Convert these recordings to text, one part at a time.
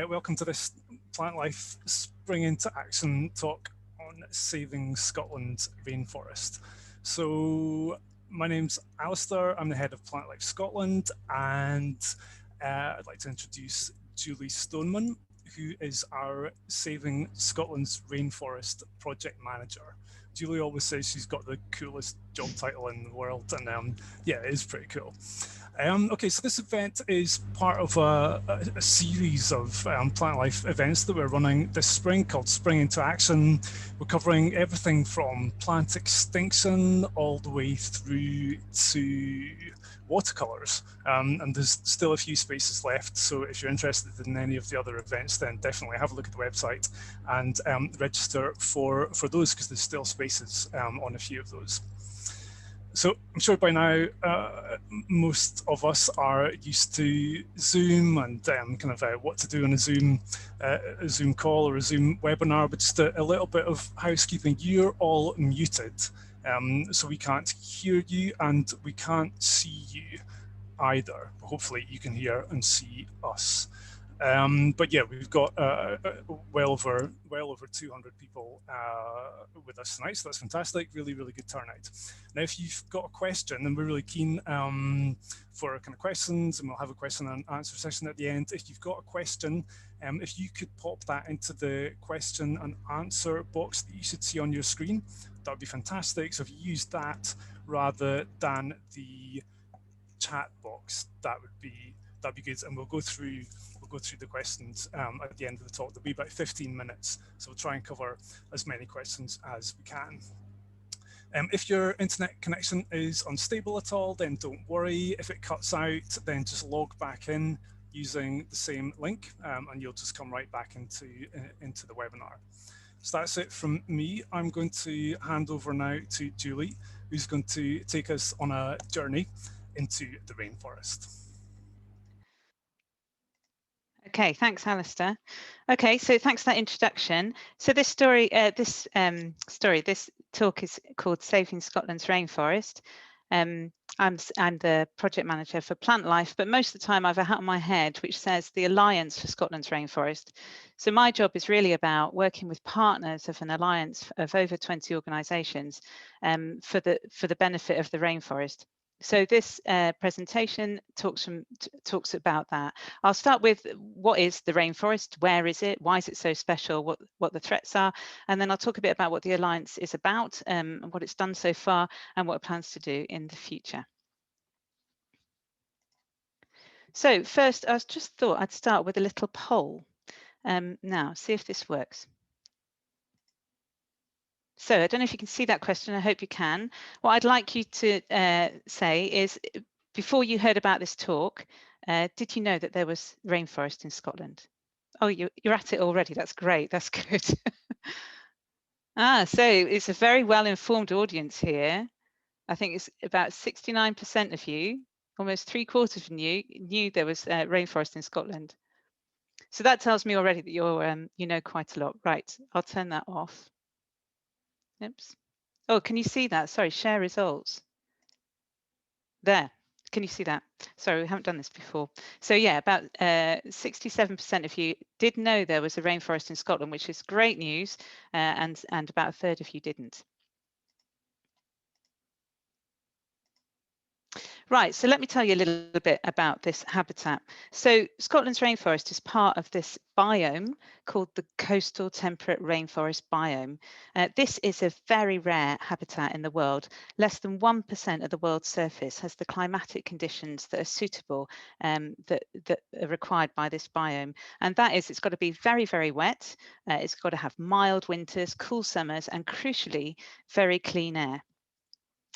Welcome to this Plantlife Spring into Action talk on saving Scotland's rainforest. So my name's Alistair, I'm the head of Plantlife Scotland, and I'd like to introduce Julie Stoneman, who is our Saving Scotland's Rainforest project manager. Julie always says she's got the coolest job title in the world, and yeah, it is pretty cool. Okay, so this event is part of a series of Plantlife events that we're running this spring called Spring into Action. We're covering everything from plant extinction all the way through to watercolours. And there's still a few spaces left. So if you're interested in any of the other events, then definitely have a look at the website and register for those, because there's still spaces on a few of those. So I'm sure by now most of us are used to Zoom and what to do on a Zoom call or a Zoom webinar, but just a little bit of housekeeping. You're all muted, so we can't hear you and we can't see you either. Hopefully you can hear and see us. But yeah, we've got well over 200 people with us tonight, so that's fantastic. Really good turnout. Now, if you've got a question, then we're really keen for kind of questions, and we'll have a question and answer session at the end. If you've got a question, if you could pop that into the question and answer box that you should see on your screen, that would be fantastic. So if you use that rather than the chat box, that'd be good, and we'll go through the questions at the end of the talk. There'll be about 15 minutes, so we'll try and cover as many questions as we can. If your internet connection is unstable at all, then don't worry. If it cuts out, then just log back in using the same link, and you'll just come right back into the webinar. So that's it from me. I'm going to hand over now to Julie, who's going to take us on a journey into the rainforest. Okay, thanks, Alistair. Okay, so thanks for that introduction. So this this talk is called Saving Scotland's Rainforest. I'm the project manager for Plantlife, but most of the time I have a hat on my head which says the Alliance for Scotland's Rainforest. So my job is really about working with partners of an alliance of over 20 organisations for the benefit of the rainforest. So this presentation talks about that. I'll start with what is the rainforest, where is it, why is it so special, what the threats are, and then I'll talk a bit about what the Alliance is about, and what it's done so far, and what it plans to do in the future. So first, I just thought I'd start with a little poll. Now, see if this works. So I don't know if you can see that question. I hope you can. What I'd like you to say is, before you heard about this talk, did you know that there was rainforest in Scotland? Oh, you're at it already. That's great. That's good. So it's a very well-informed audience here. I think it's about 69% of you, almost 3/4 of you, knew there was rainforest in Scotland. So that tells me already that you're, you know quite a lot. Right, I'll turn that off. Oops. Oh, can you see that? Sorry, share results. There, can you see that? Sorry, we haven't done this before. So yeah, about 67% of you did know there was a rainforest in Scotland, which is great news, and about 1/3 of you didn't. Right, so let me tell you a little bit about this habitat. So Scotland's rainforest is part of this biome called the coastal temperate rainforest biome. This is a very rare habitat in the world. Less than 1% of the world's surface has the climatic conditions that are suitable, that are required by this biome. And that is, it's got to be very, very wet. It's got to have mild winters, cool summers, and crucially, very clean air.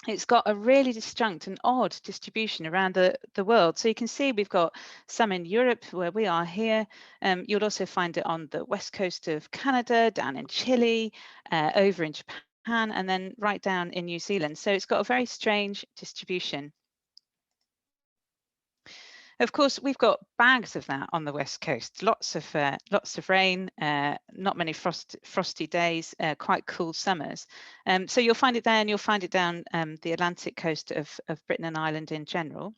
It's got a really disjunct and odd distribution around the world. So you can see we've got some in Europe where we are here. You'll also find it on the west coast of Canada, down in Chile, over in Japan, and then right down in New Zealand. So it's got a very strange distribution. Of course, we've got bags of that on the west coast. Lots of rain, not many frosty days, quite cool summers. So you'll find it there, and you'll find it down the Atlantic coast of Britain and Ireland in general.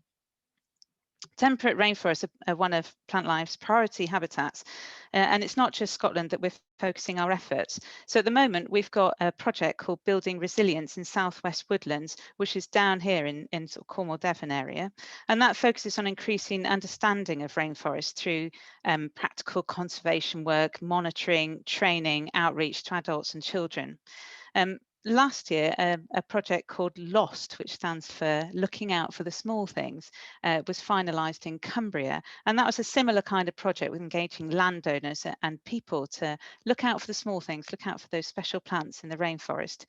Temperate rainforests are one of Plantlife's priority habitats, and it's not just Scotland that we're focusing our efforts. So at the moment, we've got a project called Building Resilience in Southwest Woodlands, which is down here in sort of Cornwall, Devon area, and that focuses on increasing understanding of rainforests through practical conservation work, monitoring, training, outreach to adults and children. Last year, a project called LOST, which stands for Looking Out for the Small Things, was finalised in Cumbria. And that was a similar kind of project with engaging landowners and people to look out for the small things, look out for those special plants in the rainforest.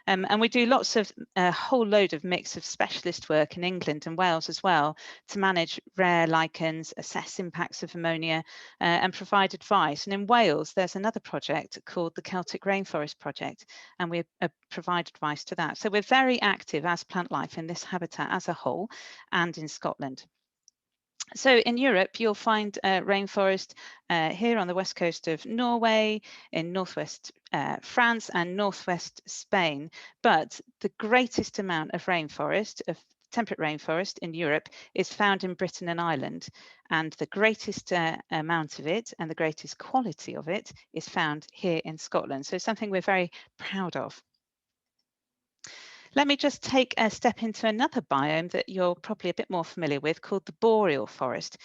And we do lots of, a whole load of mix of specialist work in England and Wales as well to manage rare lichens, assess impacts of ammonia, and provide advice. And in Wales, there's another project called the Celtic Rainforest Project, and we provide advice to that. So we're very active as Plantlife in this habitat as a whole and in Scotland. So in Europe, you'll find rainforest here on the west coast of Norway, in northwest France and northwest Spain. But the greatest amount of rainforest, of temperate rainforest in Europe, is found in Britain and Ireland. And the greatest amount of it and the greatest quality of it is found here in Scotland. So something we're very proud of. Let me just take a step into another biome that you're probably a bit more familiar with, called the boreal forest.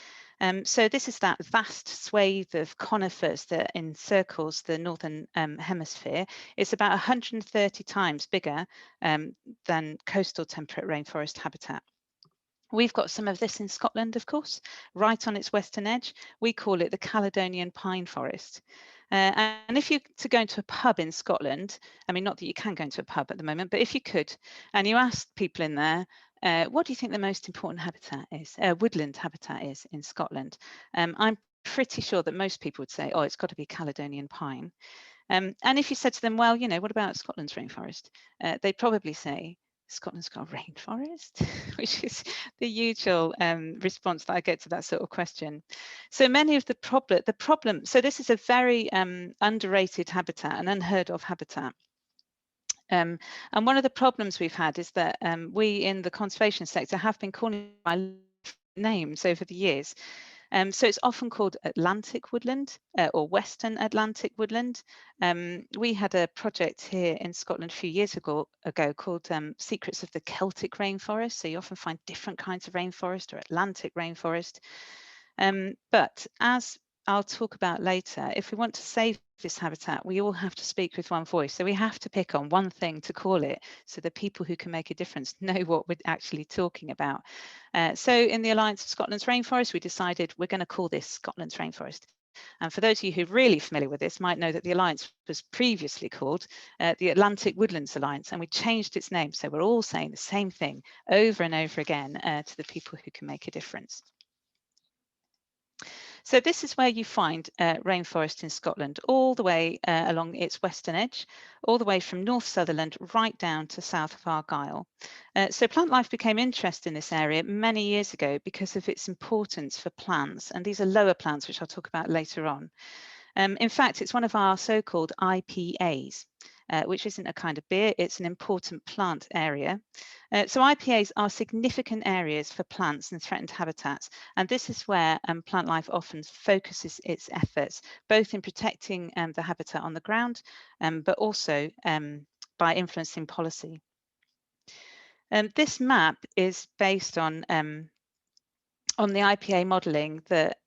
So this is that vast swathe of conifers that encircles the northern hemisphere. It's about 130 times bigger than coastal temperate rainforest habitat. We've got some of this in Scotland, of course, right on its western edge. We call it the Caledonian pine forest. And if you to go into a pub in Scotland, I mean, not that you can go into a pub at the moment, but if you could, and you ask people in there, what do you think the most important habitat is, woodland habitat is in Scotland? I'm pretty sure that most people would say, oh, it's got to be Caledonian pine. And if you said to them, well, you know, what about Scotland's rainforest? They'd probably say, Scotland's got a rainforest, which is the usual response that I get to that sort of question. So many of the problem, so this is a very underrated habitat, an unheard of habitat. And one of the problems we've had is that we in the conservation sector have been calling it by names over the years. So it's often called Atlantic woodland or Western Atlantic woodland. We had a project here in Scotland a few years ago called Secrets of the Celtic Rainforest. So you often find different kinds of rainforest or Atlantic rainforest. But as I'll talk about later, if we want to save this habitat, we all have to speak with one voice. So we have to pick on one thing to call it so the people who can make a difference know what we're actually talking about. So in the Alliance of Scotland's Rainforest, we decided we're going to call this Scotland's Rainforest. And for those of you who are really familiar with this might know that the Alliance was previously called the Atlantic Woodlands Alliance, and we changed its name. So we're all saying the same thing over and over again to the people who can make a difference. So this is where you find rainforest in Scotland, all the way along its western edge, all the way from North Sutherland right down to south of Argyll. So Plantlife became interested in this area many years ago because of its importance for plants, and these are lower plants, which I'll talk about later on. In fact, it's one of our so-called IPAs, which isn't a kind of beer, it's an important plant area. So IPAs are significant areas for plants and threatened habitats, and this is where Plantlife often focuses its efforts, both in protecting the habitat on the ground, but also by influencing policy. This map is based on the IPA modelling that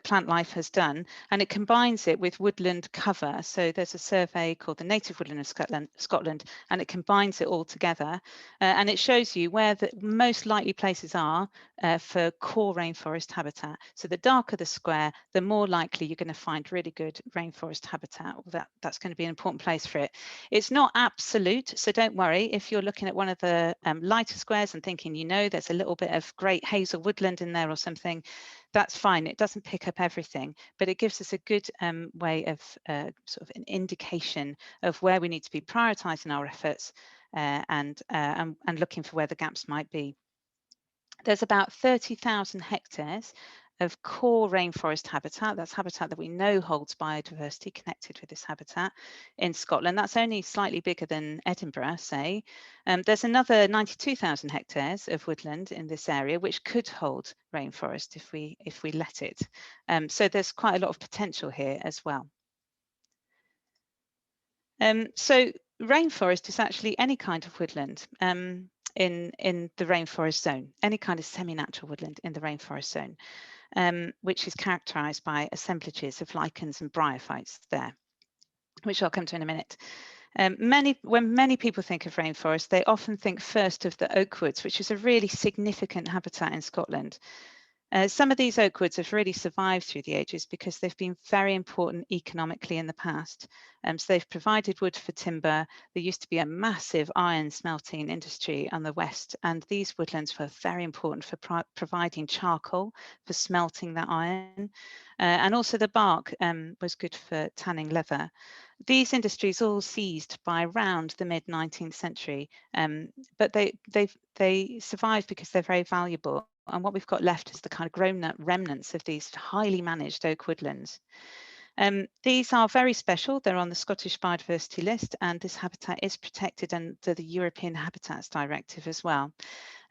Plantlife has done, and it combines it with woodland cover. So there's a survey called the Native Woodland of Scotland, and it combines it all together, and it shows you where the most likely places are for core rainforest habitat. So the darker the square, the more likely you're going to find really good rainforest habitat. That's going to be an important place for it. It's not absolute, so don't worry if you're looking at one of the lighter squares and thinking, you know, there's a little bit of great hazel woodland in there or something. That's fine. It doesn't pick up everything, but it gives us a good way of sort of an indication of where we need to be prioritising our efforts and looking for where the gaps might be. There's about 30,000 hectares of core rainforest habitat. That's habitat that we know holds biodiversity connected with this habitat in Scotland. That's only slightly bigger than Edinburgh, say. There's another 92,000 hectares of woodland in this area, which could hold rainforest if we let it. So there's quite a lot of potential here as well. So rainforest is actually any kind of woodland in the rainforest zone, any kind of semi-natural woodland in the rainforest zone, which is characterised by assemblages of lichens and bryophytes there, which I'll come to in a minute. When many people think of rainforest, they often think first of the oak woods, which is a really significant habitat in Scotland. Some of these oak woods have really survived through the ages because they've been very important economically in the past. So they've provided wood for timber. There used to be a massive iron smelting industry on the west, and these woodlands were very important for providing charcoal for smelting that iron. And also the bark was good for tanning leather. These industries all ceased by around the mid-19th century, but they survived because they're very valuable. And what we've got left is the kind of grown-up remnants of these highly managed oak woodlands. These are very special. They're on the Scottish Biodiversity List, and this habitat is protected under the European Habitats Directive as well.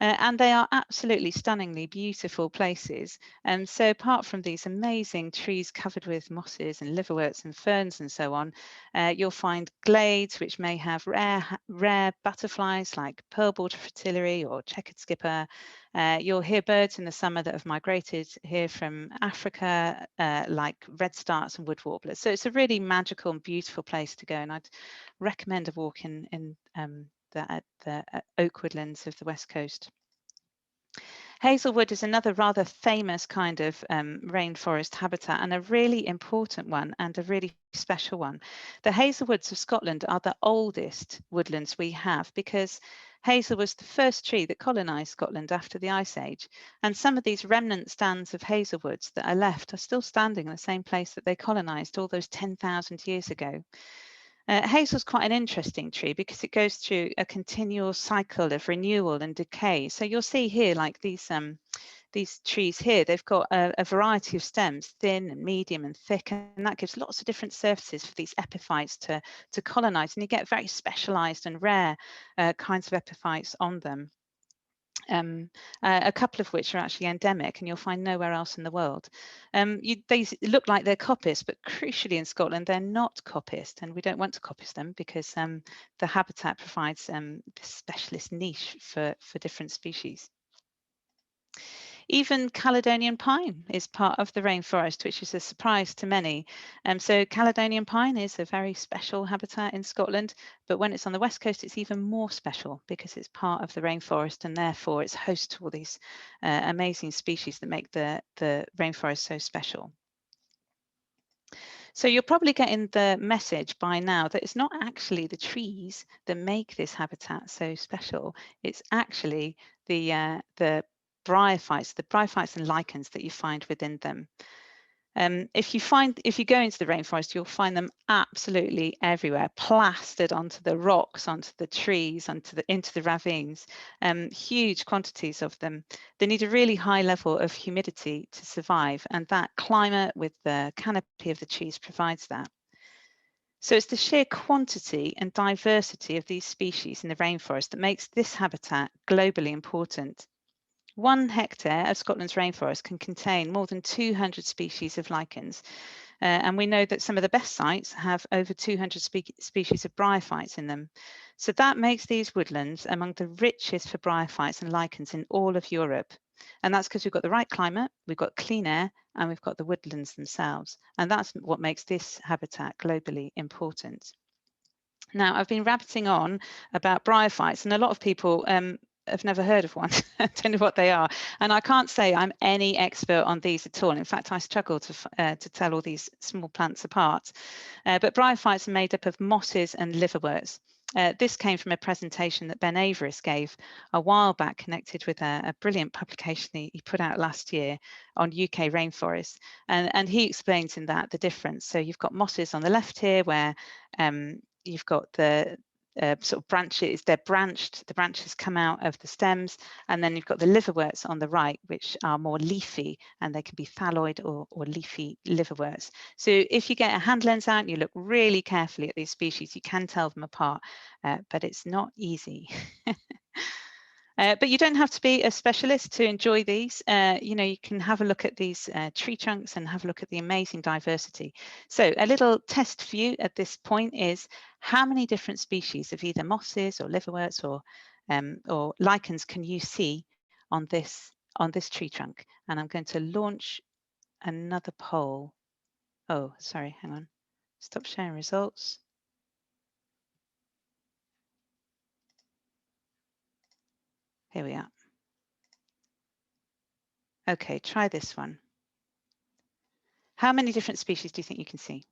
And they are absolutely stunningly beautiful places. And so apart from these amazing trees covered with mosses and liverworts and ferns and so on, you'll find glades which may have rare butterflies like pearl border fritillary or checkered skipper. You'll hear birds in the summer that have migrated here from Africa, like redstarts and wood warblers. So it's a really magical and beautiful place to go, and I'd recommend a walk in the oak woodlands of the West Coast. Hazelwood is another rather famous kind of rainforest habitat, and a really important one and a really special one. The hazelwoods of Scotland are the oldest woodlands we have because hazel was the first tree that colonised Scotland after the Ice Age, and some of these remnant stands of hazelwoods that are left are still standing in the same place that they colonised all those 10,000 years ago. Hazel is quite an interesting tree because it goes through a continual cycle of renewal and decay. So you'll see here, like these trees here, they've got a variety of stems, thin and medium and thick, and that gives lots of different surfaces for these epiphytes to colonize, and you get very specialized and rare kinds of epiphytes on them. A couple of which are actually endemic, and you'll find nowhere else in the world. They look like they're coppiced, but crucially in Scotland, they're not coppiced, and we don't want to coppice them because the habitat provides this specialist niche for different species. Even Caledonian pine is part of the rainforest, which is a surprise to many. So Caledonian pine is a very special habitat in Scotland, but when it's on the west coast, it's even more special because it's part of the rainforest, and therefore it's host to all these amazing species that make the rainforest so special. So you're probably getting the message by now that it's not actually the trees that make this habitat so special. It's actually the bryophytes and lichens that you find within them. If you go into the rainforest, you'll find them absolutely everywhere, plastered onto the rocks, onto the trees, into the ravines. Huge quantities of them. They need a really high level of humidity to survive, and that climate with the canopy of the trees provides that. So it's the sheer quantity and diversity of these species in the rainforest that makes this habitat globally important. 1 hectare of Scotland's rainforest can contain more than 200 species of lichens. And we know that some of the best sites have over 200 species of bryophytes in them. So that makes these woodlands among the richest for bryophytes and lichens in all of Europe. And that's because we've got the right climate, we've got clean air, and we've got the woodlands themselves. And that's what makes this habitat globally important. Now, I've been rabbiting on about bryophytes, and a lot of people have never heard of one. Don't know what they are, and I can't say I'm any expert on these at all. In fact, I struggle to tell all these small plants apart. But bryophytes are made up of mosses and liverworts. This came from a presentation that Ben Averis gave a while back, connected with a brilliant publication he put out last year on UK rainforests, and he explains in that the difference. So you've got mosses on the left here, where you've got the sort of branches. They're branched, the branches come out of the stems, and then you've got the liverworts on the right, which are more leafy, and they can be thalloid or leafy liverworts. So if you get a hand lens out and you look really carefully at these species, you can tell them apart, but it's not easy. But you don't have to be a specialist to enjoy these. You know, you can have a look at these tree trunks and have a look at the amazing diversity. So a little test for you at this point is how many different species of either mosses or liverworts or lichens can you see on this tree trunk? And I'm going to launch another poll. Oh, sorry, hang on. Stop sharing results. Here we are. Okay, try this one. How many different species do you think you can see?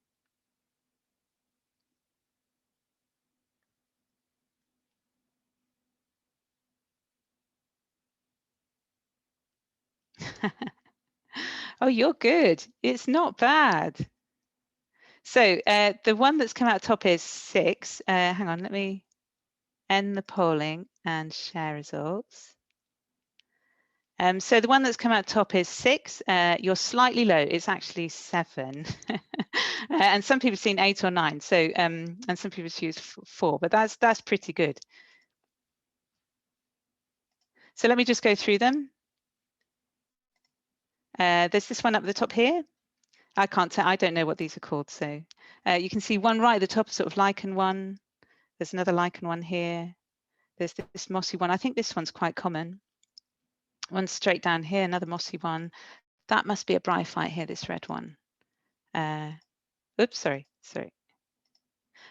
Oh, you're good. It's not bad. So the one that's come out top is 6. Hang on, let me end the polling and share results. So the one that's come out top is 6. You're slightly low. It's actually 7. And some people have seen 8 or 9. So and some people choose 4, but that's pretty good. So let me just go through them. There's this one up at the top here. I can't tell. I don't know what these are called. So you can see one right at the top, sort of lichen one. There's another lichen one here. There's this mossy one. I think this one's quite common. One straight down here, another mossy one. That must be a bryophyte here, this red one. Oops, sorry. So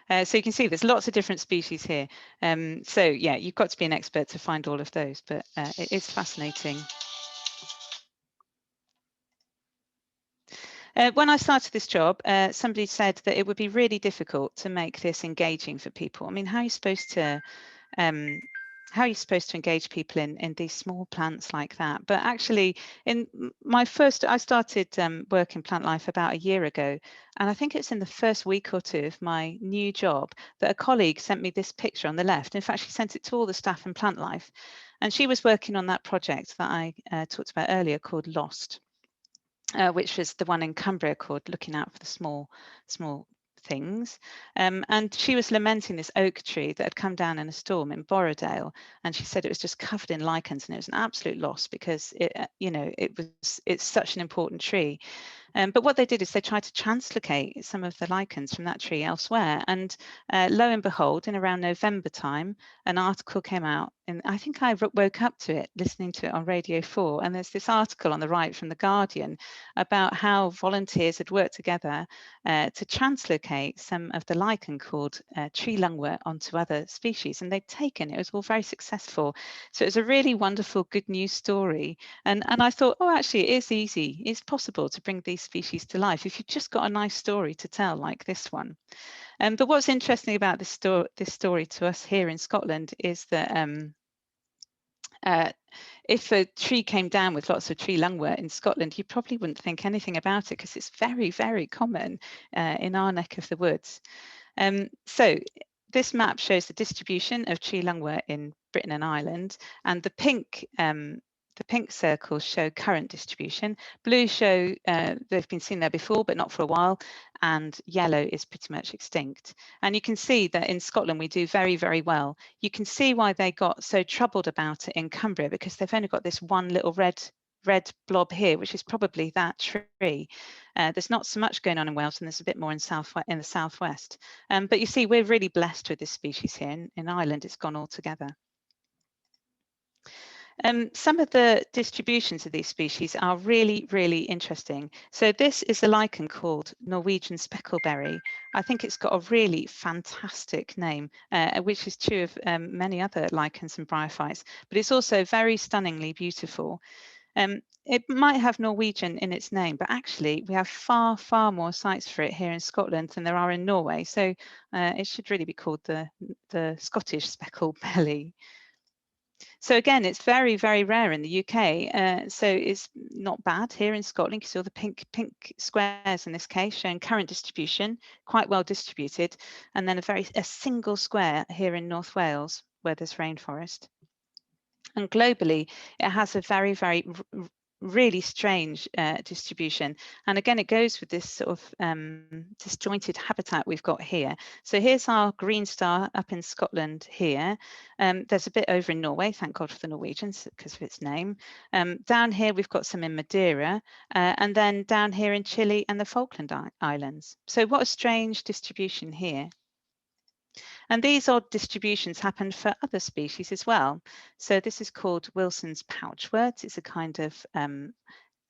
you can see there's lots of different species here. So yeah, you've got to be an expert to find all of those, but it is fascinating. When I started this job, somebody said that it would be really difficult to make this engaging for people. I mean, how are you supposed to engage people in these small plants like that? But actually, in I started work in Plantlife about a year ago, and I think it's in the first week or 2 of my new job that a colleague sent me this picture on the left. In fact, she sent it to all the staff in Plantlife, and she was working on that project that I talked about earlier called Lost. Which was the one in Cumbria called Looking Out for the Small Things. And she was lamenting this oak tree that had come down in a storm in Borrowdale, and she said it was just covered in lichens, and it was an absolute loss because it's such an important tree. But what they did is they tried to translocate some of the lichens from that tree elsewhere. And lo and behold, in around November time, an article came out. And I think I woke up to it, listening to it on Radio 4. And there's this article on the right from The Guardian about how volunteers had worked together to translocate some of the lichen called tree lungwort onto other species. And they'd taken, it was all very successful. So it was a really wonderful, good news story. And I thought, oh, actually, it is easy. It's possible to bring these species to life if you've just got a nice story to tell like this one. But what's interesting about this story to us here in Scotland is that if a tree came down with lots of tree lungwort in Scotland, you probably wouldn't think anything about it because it's very, very common in our neck of the woods. So this map shows the distribution of tree lungwort in Britain and Ireland, and the pink circles show current distribution. Blue show they've been seen there before, but not for a while, and yellow is pretty much extinct. And you can see that in Scotland we do very, very well. You can see why they got so troubled about it in Cumbria, because they've only got this one little red blob here, which is probably that tree. There's not so much going on in Wales, and there's a bit more in the southwest. But you see, we're really blessed with this species here. In Ireland, it's gone altogether. Some of the distributions of these species are really, really interesting. So this is a lichen called Norwegian speckleberry. I think it's got a really fantastic name, which is true of many other lichens and bryophytes, but it's also very stunningly beautiful. It might have Norwegian in its name, but actually we have far, far more sites for it here in Scotland than there are in Norway. So it should really be called the Scottish speckleberry. So again, it's very, very rare in the UK. So it's not bad here in Scotland. You see all the pink squares in this case showing current distribution, quite well distributed, and then a single square here in North Wales where there's rainforest. And globally, it has a very, very really strange distribution. And again, it goes with this sort of disjointed habitat we've got here. So here's our green star up in Scotland here. There's a bit over in Norway, thank God for the Norwegians because of its name. Down here, we've got some in Madeira, and then down here in Chile and the Falkland Islands. So what a strange distribution here. And these odd distributions happen for other species as well. So this is called Wilson's pouchwort. It's a kind of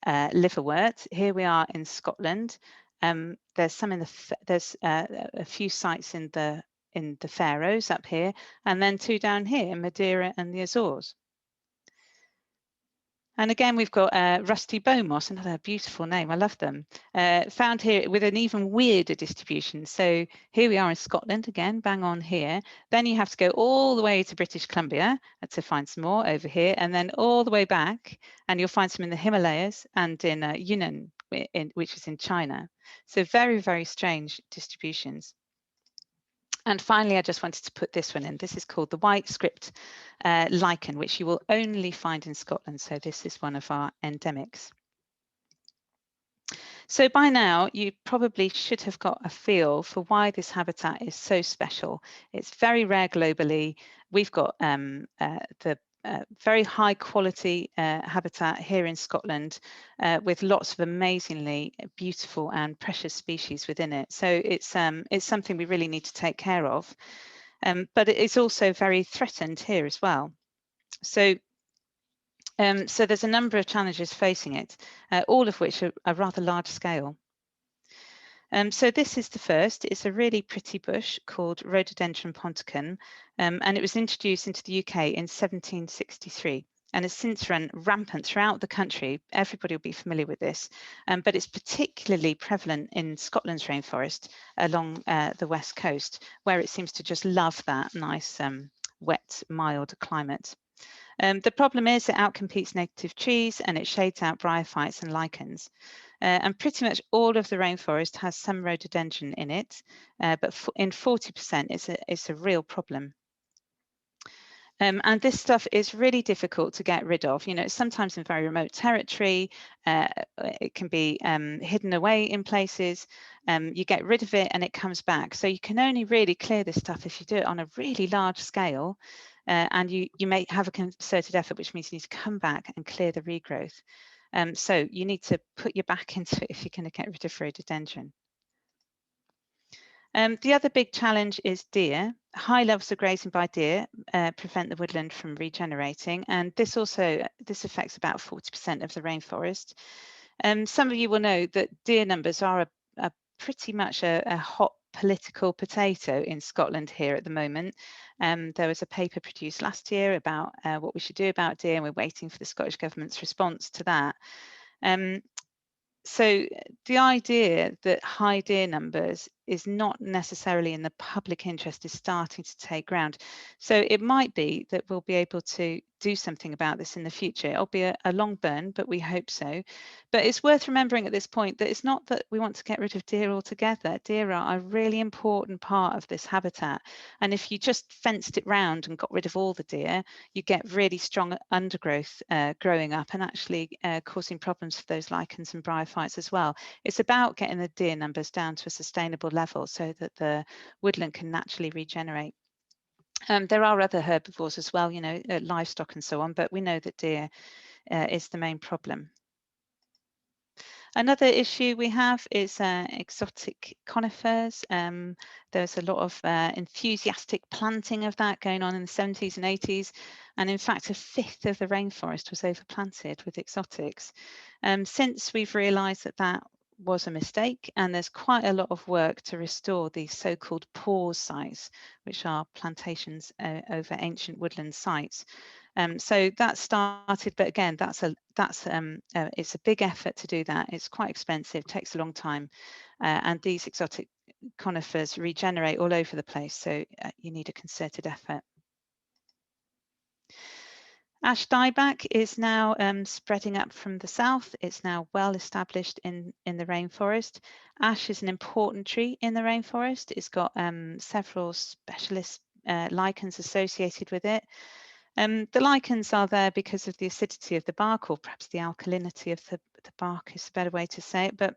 liverwort. Here we are in Scotland. There's some in there's a few sites in the Faroes up here, and then 2 down here, Madeira and the Azores. And again, we've got rusty bow moss, another beautiful name. I love them. Found here with an even weirder distribution. So here we are in Scotland, again, bang on here. Then you have to go all the way to British Columbia to find some more over here, and then all the way back, and you'll find some in the Himalayas and in Yunnan, which is in China. So very, very strange distributions. And finally, I just wanted to put this one in. This is called the white script lichen, which you will only find in Scotland. So this is one of our endemics. So by now, you probably should have got a feel for why this habitat is so special. It's very rare globally. We've got the very high quality habitat here in Scotland with lots of amazingly beautiful and precious species within it. So it's something we really need to take care of. But it's also very threatened here as well. So there's a number of challenges facing it, all of which are rather large scale. So this is the first. It's a really pretty bush called Rhododendron ponticum, and it was introduced into the UK in 1763 and has since run rampant throughout the country. Everybody will be familiar with this, but it's particularly prevalent in Scotland's rainforest along the west coast, where it seems to just love that nice wet, mild climate. The problem is it outcompetes native trees and it shades out bryophytes and lichens. And pretty much all of the rainforest has some rhododendron in it, but in 40% it's a real problem. And this stuff is really difficult to get rid of. You know, sometimes in very remote territory, it can be hidden away in places. You get rid of it and it comes back. So you can only really clear this stuff if you do it on a really large scale. And you may have a concerted effort, which means you need to come back and clear the regrowth. So you need to put your back into it if you're going to get rid of rhododendron. The other big challenge is deer. High levels of grazing by deer prevent the woodland from regenerating, and this affects about 40% of the rainforest. Some of you will know that deer numbers are pretty much a hot political potato in Scotland here at the moment. There was a paper produced last year about what we should do about deer, and we're waiting for the Scottish Government's response to that. So the idea that high deer numbers is not necessarily in the public interest is starting to take ground. So it might be that we'll be able to do something about this in the future. It'll be a long burn, but we hope so. But it's worth remembering at this point that it's not that we want to get rid of deer altogether. Deer are a really important part of this habitat. And if you just fenced it round and got rid of all the deer, you get really strong undergrowth growing up and actually causing problems for those lichens and bryophytes as well. It's about getting the deer numbers down to a sustainable level so that the woodland can naturally regenerate. There are other herbivores as well, you know, livestock and so on, but we know that deer is the main problem. Another issue we have is exotic conifers. There's a lot of enthusiastic planting of that going on in the 70s and 80s. And in fact, a fifth of the rainforest was overplanted with exotics. Since we've realised that that was a mistake, and there's quite a lot of work to restore these so-called pause sites, which are plantations over ancient woodland sites. So that started, but again, it's a big effort to do that. It's quite expensive, takes a long time, and these exotic conifers regenerate all over the place. So you need a concerted effort. Ash dieback is now spreading up from the south. It's now well established in the rainforest. Ash is an important tree in the rainforest. It's got several specialist lichens associated with it. The lichens are there because of the acidity of the bark, or perhaps the alkalinity of the bark is a better way to say it. But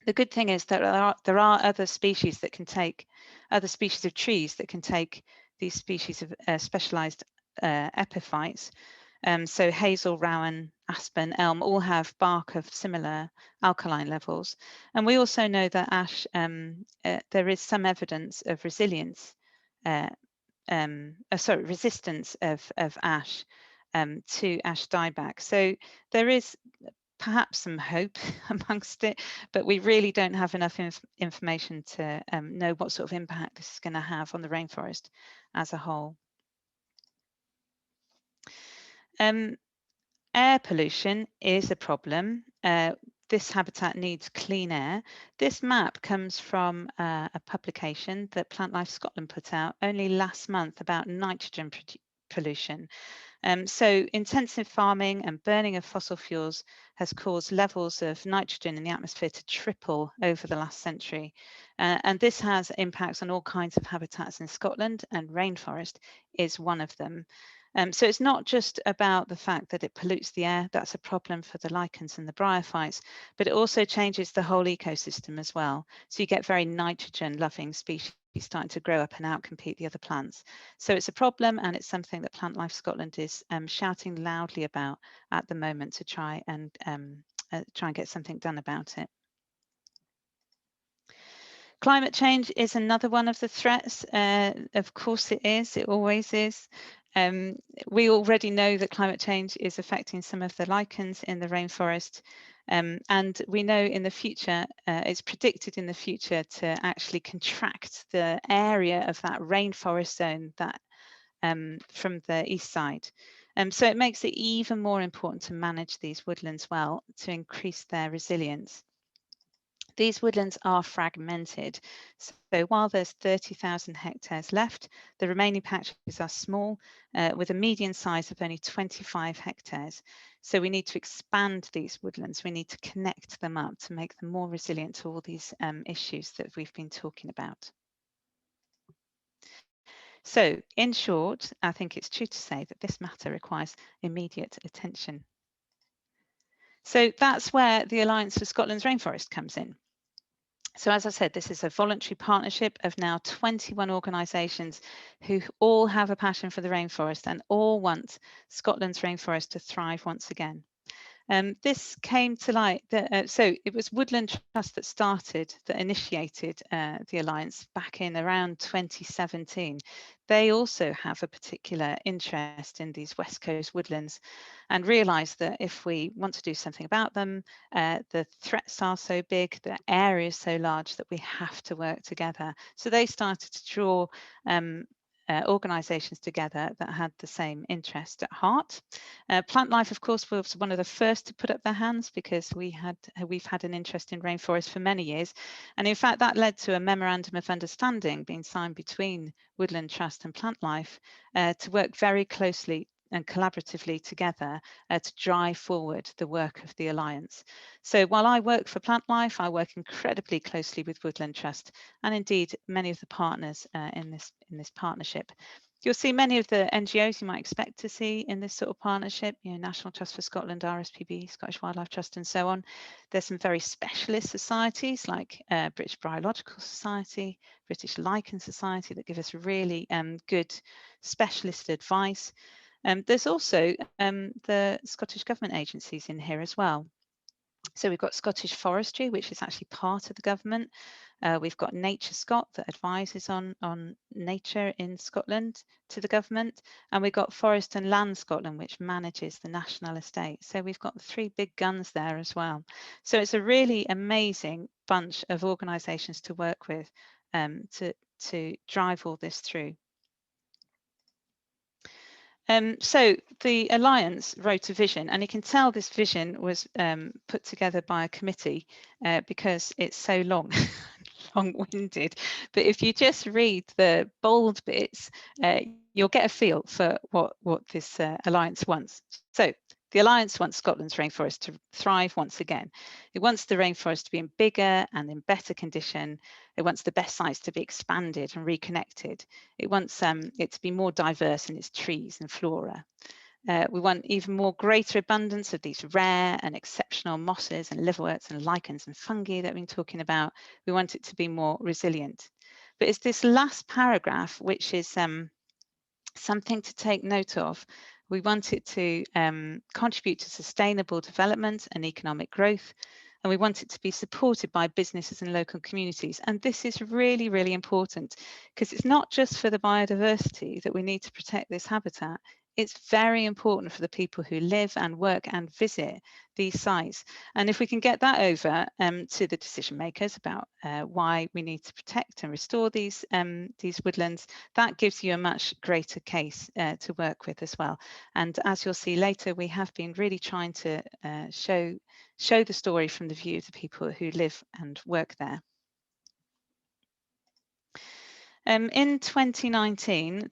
the good thing is that there are other species that can take, other species of trees that can take these species of specialized epiphytes. So hazel, rowan, aspen, elm all have bark of similar alkaline levels. And we also know that ash, there is some evidence of resilience, resistance of ash to ash dieback. So there is perhaps some hope amongst it, but we really don't have enough information to know what sort of impact this is going to have on the rainforest as a whole. Air pollution is a problem. This habitat needs clean air. This map comes from a publication that Plantlife Scotland put out only last month about nitrogen pollution. So intensive farming and burning of fossil fuels has caused levels of nitrogen in the atmosphere to triple over the last century. And this has impacts on all kinds of habitats in Scotland, and rainforest is one of them. So it's not just about the fact that it pollutes the air, that's a problem for the lichens and the bryophytes, but it also changes the whole ecosystem as well. So you get very nitrogen loving species starting to grow up and outcompete the other plants. So it's a problem, and it's something that Plantlife Scotland is shouting loudly about at the moment to try and get something done about it. Climate change is another one of the threats. Of course it is, it always is. We already know that climate change is affecting some of the lichens in the rainforest. And we know in the future, it's predicted in the future to actually contract the area of that rainforest zone that from the east side. So it makes it even more important to manage these woodlands well to increase their resilience. These woodlands are fragmented. So while there's 30,000 hectares left, the remaining patches are small with a median size of only 25 hectares. So we need to expand these woodlands. We need to connect them up to make them more resilient to all these issues that we've been talking about. So in short, I think it's true to say that this matter requires immediate attention. So that's where the Alliance for Scotland's Rainforest comes in. So as I said, this is a voluntary partnership of now 21 organisations who all have a passion for the rainforest and all want Scotland's rainforest to thrive once again. This came to light, so it was Woodland Trust that initiated the Alliance back in around 2017. They also have a particular interest in these West Coast woodlands and realised that if we want to do something about them, the threats are so big, the area is so large that we have to work together. So they started to draw organisations together that had the same interest at heart. Plantlife, of course, was one of the first to put up their hands because we've had an interest in rainforest for many years. And in fact, that led to a memorandum of understanding being signed between Woodland Trust and Plantlife to work very closely and collaboratively together to drive forward the work of the Alliance. So while I work for Plantlife, I work incredibly closely with Woodland Trust and indeed many of the partners in this partnership. You'll see many of the NGOs you might expect to see in this sort of partnership, National Trust for Scotland, RSPB, Scottish Wildlife Trust, and so on. There's some very specialist societies like British Biological Society, British Lichen Society that give us really good specialist advice. There's also the Scottish Government agencies in here as well. So we've got Scottish Forestry, which is actually part of the government. We've got Nature Scot that advises on nature in Scotland to the government. And we've got Forest and Land Scotland, which manages the national estate. So we've got 3 big guns there as well. So it's a really amazing bunch of organisations to work with to drive all this through. So the Alliance wrote a vision, and you can tell this vision was put together by a committee because it's so long, long-winded. But if you just read the bold bits, you'll get a feel for what this Alliance wants. So the Alliance wants Scotland's rainforest to thrive once again. It wants the rainforest to be in bigger and in better condition. It wants the best sites to be expanded and reconnected. It wants it to be more diverse in its trees and flora. We want even more greater abundance of these rare and exceptional mosses and liverworts and lichens and fungi that we've been talking about. We want it to be more resilient. But it's this last paragraph which is something to take note of. We want it to contribute to sustainable development and economic growth, and we want it to be supported by businesses and local communities. And this is really, really important, because it's not just for the biodiversity that we need to protect this habitat. It's very important for the people who live and work and visit these sites. And if we can get that over to the decision makers about why we need to protect and restore these woodlands, that gives you a much greater case to work with as well. And as you'll see later, we have been really trying to show the story from the view of the people who live and work there. In 2019,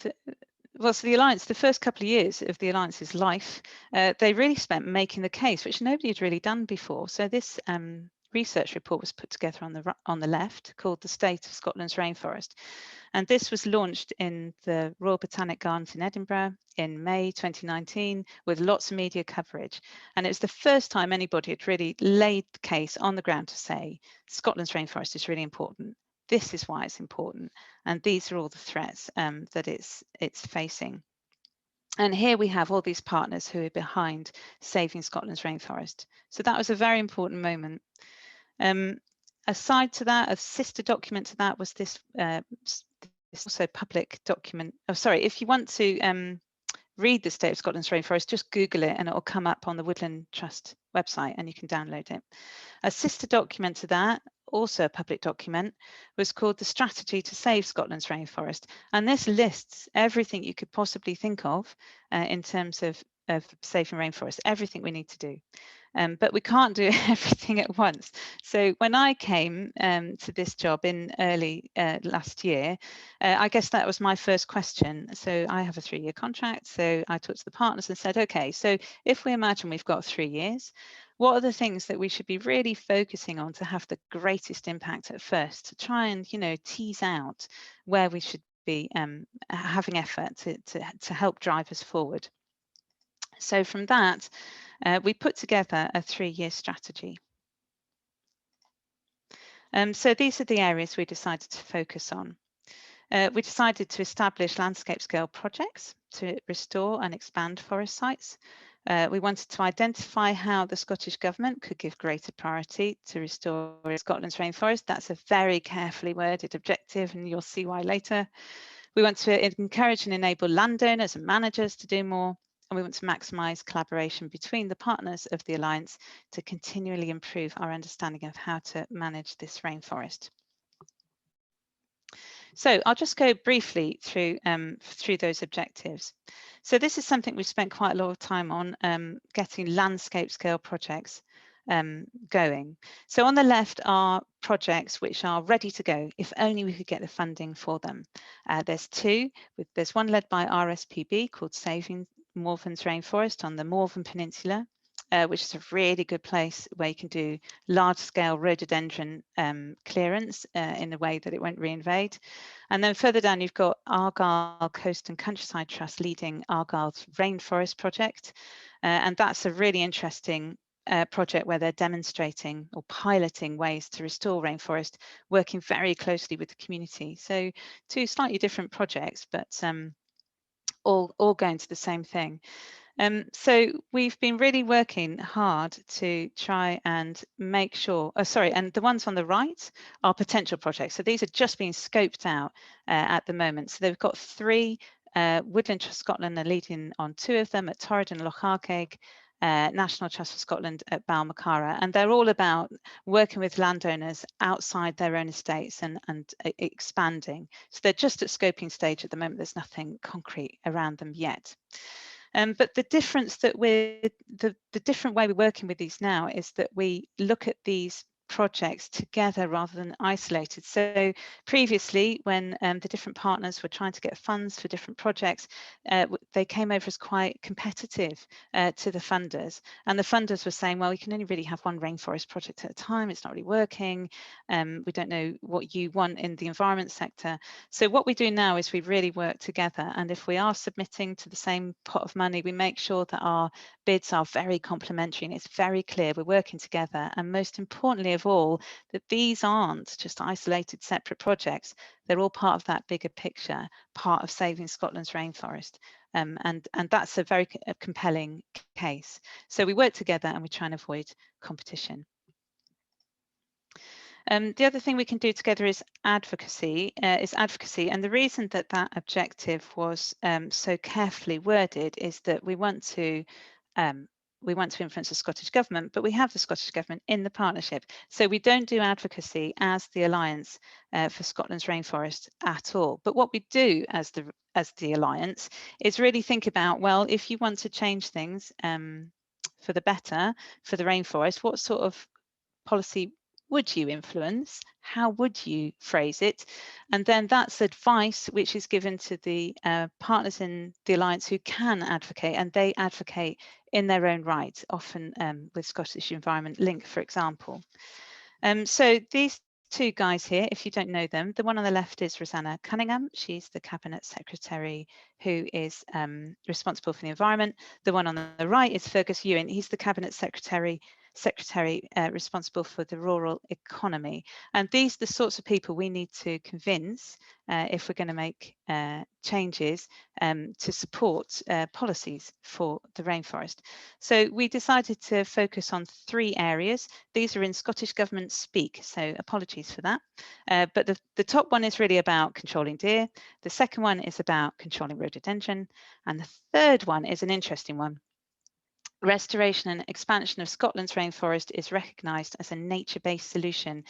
so the Alliance, the first couple of years of the Alliance's life, they really spent making the case, which nobody had really done before. So this research report was put together on the left, called The State of Scotland's Rainforest. And this was launched in the Royal Botanic Gardens in Edinburgh in May 2019, with lots of media coverage. And it was the first time anybody had really laid the case on the ground to say, Scotland's rainforest is really important. This is why it's important, and these are all the threats that it's facing. And here we have all these partners who are behind saving Scotland's rainforest. So that was a very important moment. Aside to that, a sister document to that was this also public document. Oh, sorry, if you want to read the State of Scotland's Rainforest, just Google it and it will come up on the Woodland Trust website and you can download it. A sister document to that, also a public document, was called The Strategy to Save Scotland's Rainforest. And this lists everything you could possibly think of in terms of saving rainforests, everything we need to do. But we can't do everything at once. So when I came to this job in early last year, I guess that was my first question. So I have a 3-year contract. So I talked to the partners and said, okay, so if we imagine we've got 3 years, what are the things that we should be really focusing on to have the greatest impact at first, to try and, tease out where we should be having effort to help drive us forward. So from that, we put together a 3-year strategy. So these are the areas we decided to focus on. We decided to establish landscape scale projects to restore and expand forest sites. We wanted to identify how the Scottish Government could give greater priority to restore Scotland's rainforest. That's a very carefully worded objective, and you'll see why later. We want to encourage and enable landowners and managers to do more. And we want to maximise collaboration between the partners of the Alliance to continually improve our understanding of how to manage this rainforest. So I'll just go briefly through those objectives. So this is something we've spent quite a lot of time on, getting landscape scale projects going. So on the left are projects which are ready to go if only we could get the funding for them. There's two. There's one led by RSPB called Saving Morven's Rainforest on the Morven Peninsula, which is a really good place where you can do large-scale rhododendron clearance in a way that it won't reinvade. And then further down, you've got Argyll Coast and Countryside Trust leading Argyll's Rainforest project. And that's a really interesting project where they're demonstrating or piloting ways to restore rainforest, working very closely with the community. So two slightly different projects, but all going to the same thing. So we've been really working hard to try and make sure, and the ones on the right are potential projects. So these are just being scoped out at the moment. So they've got 3, Woodland Trust Scotland are leading on 2 of them at Torridon and Lochcarceg, National Trust for Scotland at Balmacara, and they're all about working with landowners outside their own estates and expanding. So they're just at scoping stage at the moment. There's nothing concrete around them yet. But the difference that the different way we're working with these now is that we look at these projects together rather than isolated. So previously, when the different partners were trying to get funds for different projects, they came over as quite competitive to the funders. And the funders were saying, well, we can only really have one rainforest project at a time. It's not really working. We don't know what you want in the environment sector. So what we do now is we really work together. And if we are submitting to the same pot of money, we make sure that our bids are very complementary and it's very clear we're working together. And most importantly of all, that these aren't just isolated separate projects. They're all part of that bigger picture, part of saving Scotland's rainforest. And that's a very compelling case. So we work together and we try and avoid competition. The other thing we can do together is advocacy. And the reason that that objective was so carefully worded is that we want to influence the Scottish Government, but we have the Scottish Government in the partnership. So we don't do advocacy as the Alliance for Scotland's Rainforest at all. But what we do as the Alliance is really think about, well, if you want to change things for the better for the rainforest, what sort of policy would you influence? How would you phrase it? And then that's advice which is given to the partners in the Alliance who can advocate, and they advocate in their own right, often with Scottish Environment Link, for example. So these two guys here, if you don't know them, the one on the left is Rosanna Cunningham. She's the Cabinet Secretary who is responsible for the environment. The one on the right is Fergus Ewing. He's the Cabinet Secretary responsible for the rural economy. And these are the sorts of people we need to convince if we're going to make changes to support policies for the rainforest. So we decided to focus on 3 areas. These are in Scottish Government speak, so apologies for that. But the top one is really about controlling deer. The second one is about controlling rhododendron. And the third one is an interesting one. Restoration and expansion of Scotland's rainforest is recognised as a nature-based solution.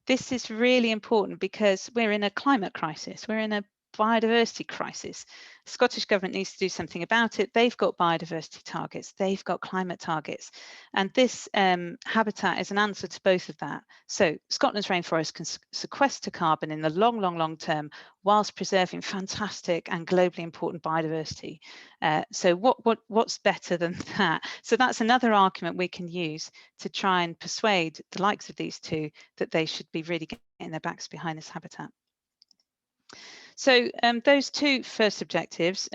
This is really important because we're in a climate crisis. We're in a biodiversity crisis. The Scottish Government needs to do something about it. They've got biodiversity targets. They've got climate targets. And this habitat is an answer to both of that. So Scotland's rainforest can sequester carbon in the long term whilst preserving fantastic and globally important biodiversity. So what's better than that? So that's another argument we can use to try and persuade the likes of these two that they should be really getting their backs behind this habitat. So those 2 first objectives,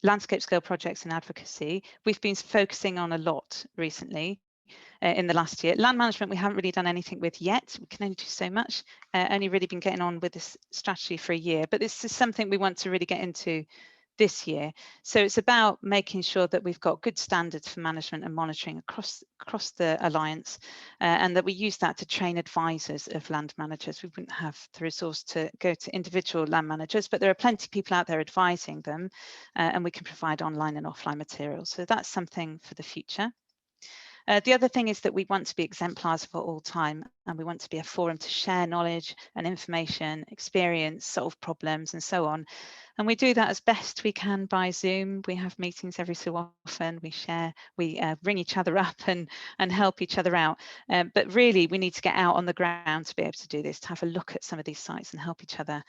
landscape scale projects and advocacy, we've been focusing on a lot recently in the last year. Land management, we haven't really done anything with yet. We can only do so much, only really been getting on with this strategy for a year, but this is something we want to really get into this year. So it's about making sure that we've got good standards for management and monitoring across the Alliance, and that we use that to train advisors of land managers. We wouldn't have the resource to go to individual land managers, but there are plenty of people out there advising them, and we can provide online and offline materials. So that's something for the future. The other thing is that we want to be exemplars for all time, and we want to be a forum to share knowledge and information, experience, solve problems, and so on. And we do that as best we can by Zoom. We have meetings every so often. We share, we ring each other up and help each other out. But really, we need to get out on the ground to be able to do this, to have a look at some of these sites and help each other,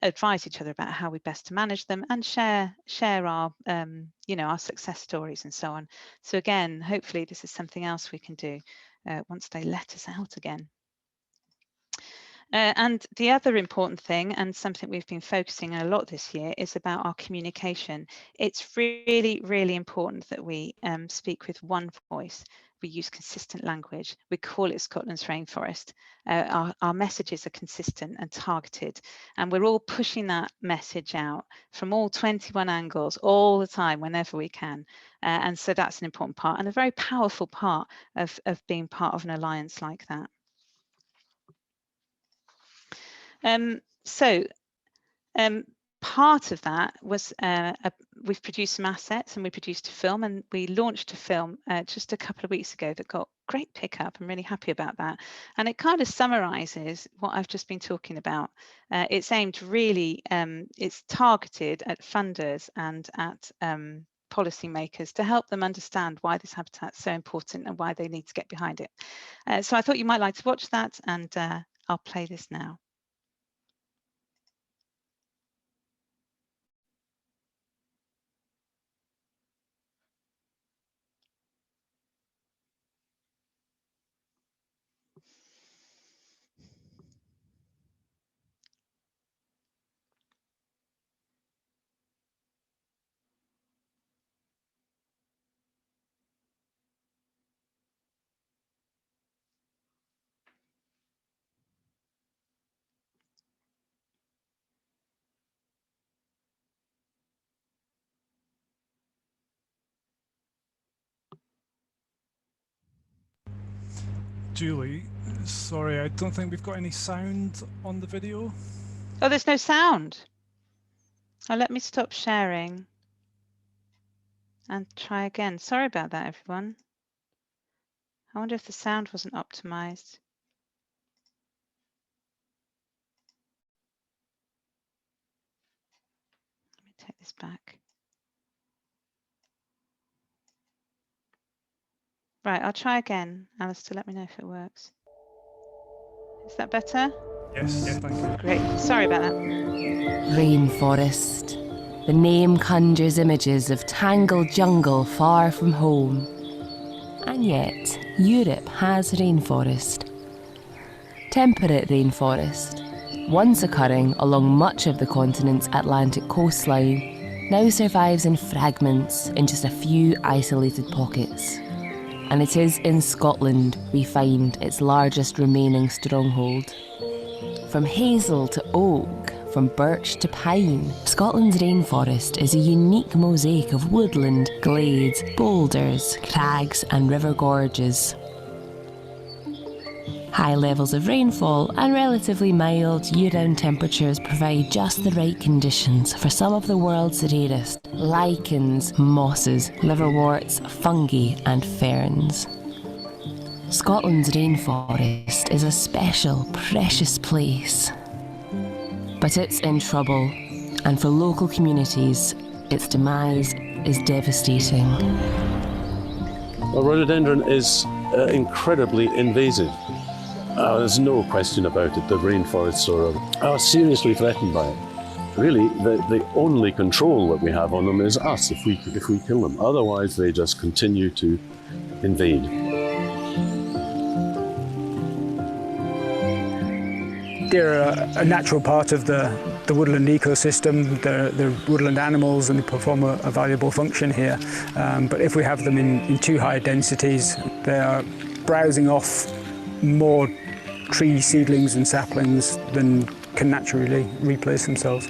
advise each other about how we best to manage them, and share our, our success stories and so on. So again, hopefully this is something else we can do once they let us out again. And the other important thing, and something we've been focusing on a lot this year, is about our communication. It's really, really important that we speak with one voice. We use consistent language. We call it Scotland's Rainforest. Our messages are consistent and targeted, and we're all pushing that message out from all 21 angles all the time, whenever we can. And so that's an important part and a very powerful part of being part of an alliance like that. Part of that was we've produced some assets, and we produced a film, and we launched a film just a couple of weeks ago that got great pickup. I'm really happy about that. And it kind of summarizes what I've just been talking about. It's aimed really, it's targeted at funders and at policymakers to help them understand why this habitat's so important and why they need to get behind it. So I thought you might like to watch that, and I'll play this now. Julie, sorry, I don't think we've got any sound on the video. Oh, there's no sound. Oh, let me stop sharing and try again. Sorry about that, everyone. I wonder if the sound wasn't optimized. Let me take this back. Right, I'll try again. Alistair, let me know if it works. Is that better? Yes, thank you. Great, sorry about that. Rainforest. The name conjures images of tangled jungle far from home. And yet, Europe has rainforest. Temperate rainforest, once occurring along much of the continent's Atlantic coastline, now survives in fragments in just a few isolated pockets. And it is in Scotland we find its largest remaining stronghold. From hazel to oak, from birch to pine, Scotland's rainforest is a unique mosaic of woodland, glades, boulders, crags and river gorges. High levels of rainfall and relatively mild year-round temperatures provide just the right conditions for some of the world's rarest lichens, mosses, liverworts, fungi and ferns. Scotland's rainforest is a special, precious place. But it's in trouble, and for local communities, its demise is devastating. Well, rhododendron is incredibly invasive. There's no question about it. The rainforests are seriously threatened by it. Really, the only control that we have on them is us, if we kill them. Otherwise, they just continue to invade. They're a natural part of the woodland ecosystem. They're woodland animals and they perform a valuable function here. But if we have them in too high densities, they are browsing off more tree seedlings and saplings than can naturally replace themselves.